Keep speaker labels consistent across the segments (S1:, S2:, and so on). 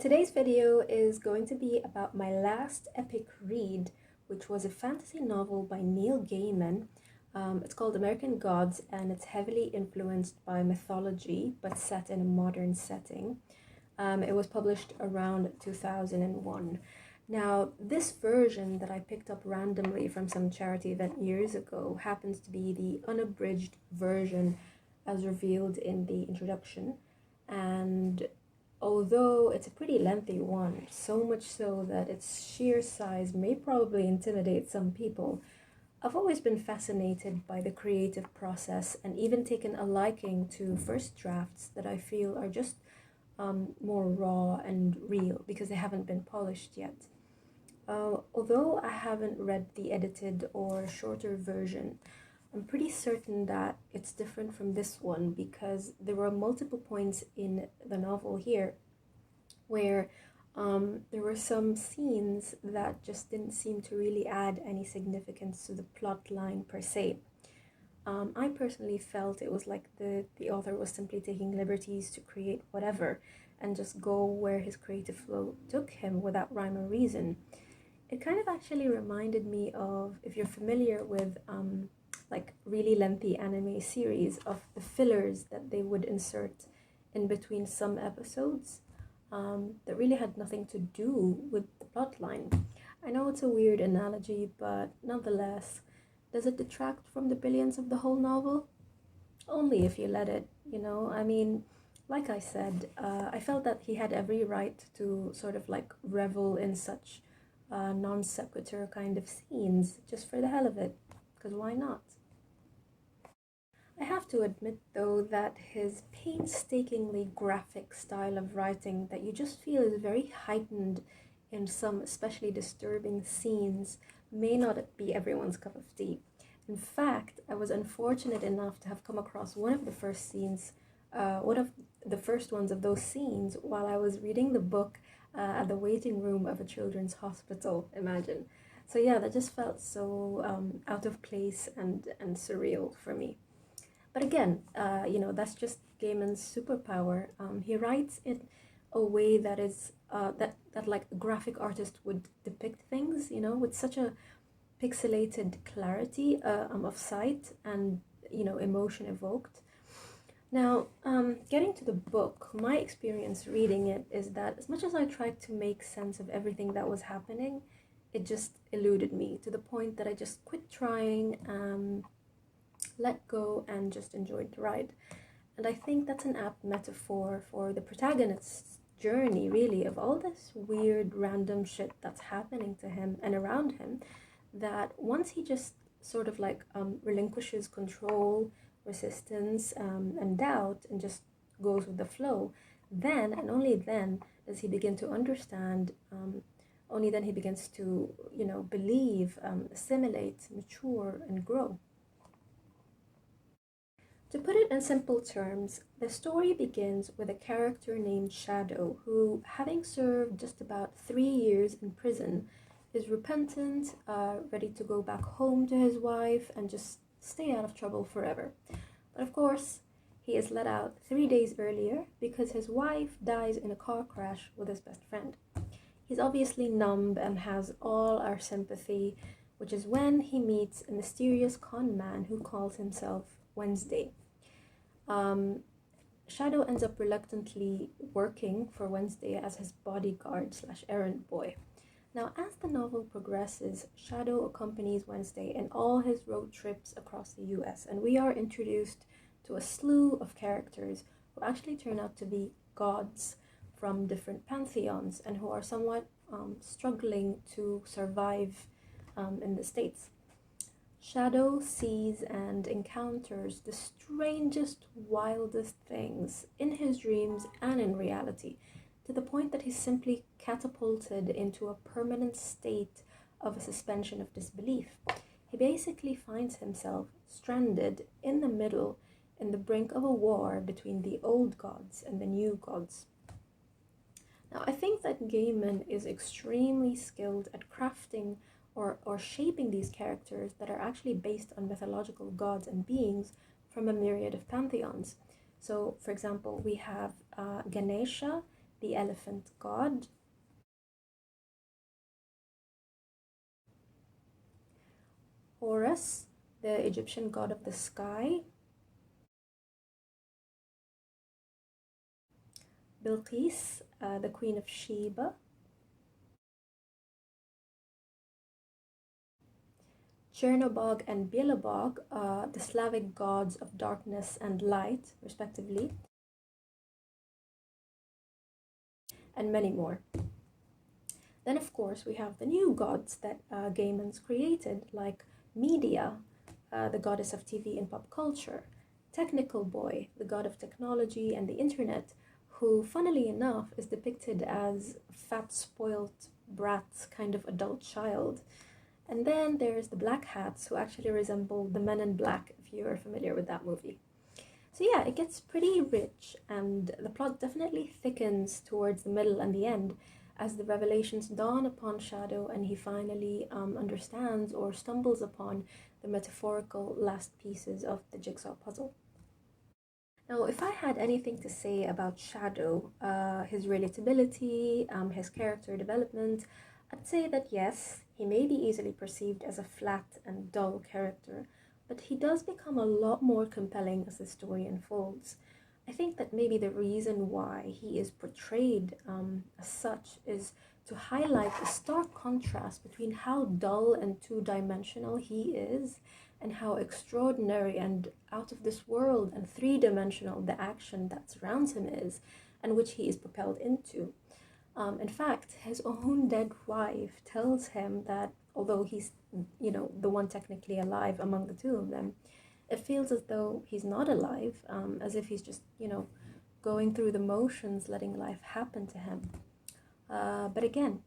S1: Today's video is going to be about my last epic read, which was a fantasy novel by Neil Gaiman. It's called American Gods, and it's heavily influenced by mythology, but set in a modern setting. It was published around 2001. Now, this version that I picked up randomly from some charity event years ago happens to be the unabridged version as revealed in the introduction. And although it's a pretty lengthy one, so much so that its sheer size may probably intimidate some people, I've always been fascinated by the creative process and even taken a liking to first drafts that I feel are just more raw and real because they haven't been polished yet. Although I haven't read the edited or shorter version, I'm pretty certain that it's different from this one because there were multiple points in the novel here where there were some scenes that just didn't seem to really add any significance to the plot line per se. I personally felt it was like the author was simply taking liberties to create whatever and just go where his creative flow took him without rhyme or reason. It kind of actually reminded me of, if you're familiar with like really lengthy anime series, of the fillers that they would insert in between some episodes that really had nothing to do with the plot line. I know it's a weird analogy, but nonetheless, does it detract from the brilliance of the whole novel? Only if you let it, I mean, like I said, I felt that he had every right to sort of like revel in such non sequitur kind of scenes just for the hell of it, because why not? I have to admit, though, that his painstakingly graphic style of writing that you just feel is very heightened in some especially disturbing scenes may not be everyone's cup of tea. In fact, I was unfortunate enough to have come across one of the first ones of those scenes while I was reading the book at the waiting room of a children's hospital, imagine. So yeah, that just felt so out of place and surreal for me. But again, that's just Gaiman's superpower. He writes in a way that is that like a graphic artist would depict things, with such a pixelated clarity of sight and emotion evoked. Now, getting to the book, my experience reading it is that as much as I tried to make sense of everything that was happening, it just eluded me to the point that I just quit trying, let go, and just enjoyed the ride. And I think that's an apt metaphor for the protagonist's journey, really, of all this weird random shit that's happening to him and around him, that once he just sort of like relinquishes control, resistance, and doubt, and just goes with the flow, then and only then does he begin to understand, only then he begins to believe, assimilate, mature, and grow. To put it in simple terms, the story begins with a character named Shadow who, having served just about 3 years in prison, is repentant, ready to go back home to his wife and just stay out of trouble forever. But of course, he is let out 3 days earlier because his wife dies in a car crash with his best friend. He's obviously numb and has all our sympathy, which is when he meets a mysterious con man who calls himself Wednesday. Shadow ends up reluctantly working for Wednesday as his bodyguard / errand boy. Now, as the novel progresses, Shadow accompanies Wednesday in all his road trips across the US, and we are introduced to a slew of characters who actually turn out to be gods from different pantheons and who are somewhat struggling to survive in the States. Shadow sees and encounters the strangest, wildest things in his dreams and in reality, to the point that he's simply catapulted into a permanent state of a suspension of disbelief. He basically finds himself stranded in the middle, in the brink of a war between the old gods and the new gods. Now, I think that Gaiman is extremely skilled at crafting or shaping these characters that are actually based on mythological gods and beings from a myriad of pantheons. So, for example, we have Ganesha the elephant god. Horus, the Egyptian god of the sky. Bilqis, the queen of Sheba. Chernobog and Belobog, the Slavic gods of darkness and light, respectively, and many more. Then, of course, we have the new gods that Gaiman's created, like Media, the goddess of TV and pop culture, Technical Boy, the god of technology and the internet, who, funnily enough, is depicted as a fat, spoilt brat kind of adult child. And then there's the Black Hats, who actually resemble the Men in Black, if you're familiar with that movie. So yeah, it gets pretty rich, and the plot definitely thickens towards the middle and the end as the revelations dawn upon Shadow and he finally understands or stumbles upon the metaphorical last pieces of the jigsaw puzzle. Now, if I had anything to say about Shadow, his relatability, his character development, I'd say that yes, he may be easily perceived as a flat and dull character, but he does become a lot more compelling as the story unfolds. I think that maybe the reason why he is portrayed as such is to highlight the stark contrast between how dull and two-dimensional he is and how extraordinary and out of this world and three-dimensional the action that surrounds him is and which he is propelled into. In fact, his own dead wife tells him that although he's, the one technically alive among the two of them, it feels as though he's not alive, as if he's just, going through the motions, letting life happen to him. But again,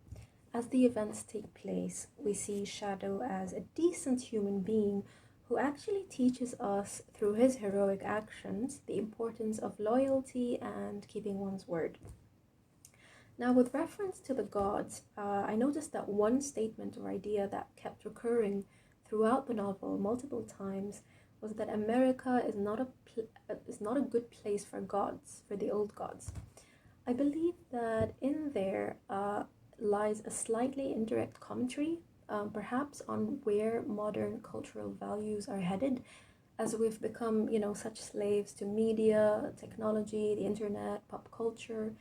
S1: as the events take place, we see Shadow as a decent human being who actually teaches us through his heroic actions the importance of loyalty and keeping one's word. Now, with reference to the gods, I noticed that one statement or idea that kept recurring throughout the novel multiple times was that America is not a good place for gods, for the old gods. I believe that in there lies a slightly indirect commentary, perhaps on where modern cultural values are headed, as we've become, such slaves to media, technology, the internet, pop culture,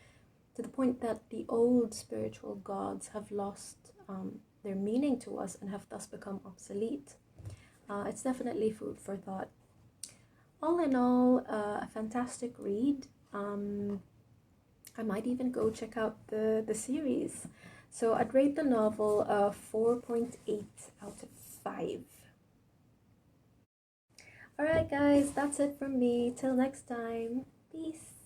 S1: to the point that the old spiritual gods have lost their meaning to us and have thus become obsolete. It's definitely food for thought. All in all, a fantastic read. I might even go check out the series. So I'd rate the novel a 4.8 out of 5. Alright, guys, that's it from me. Till next time. Peace.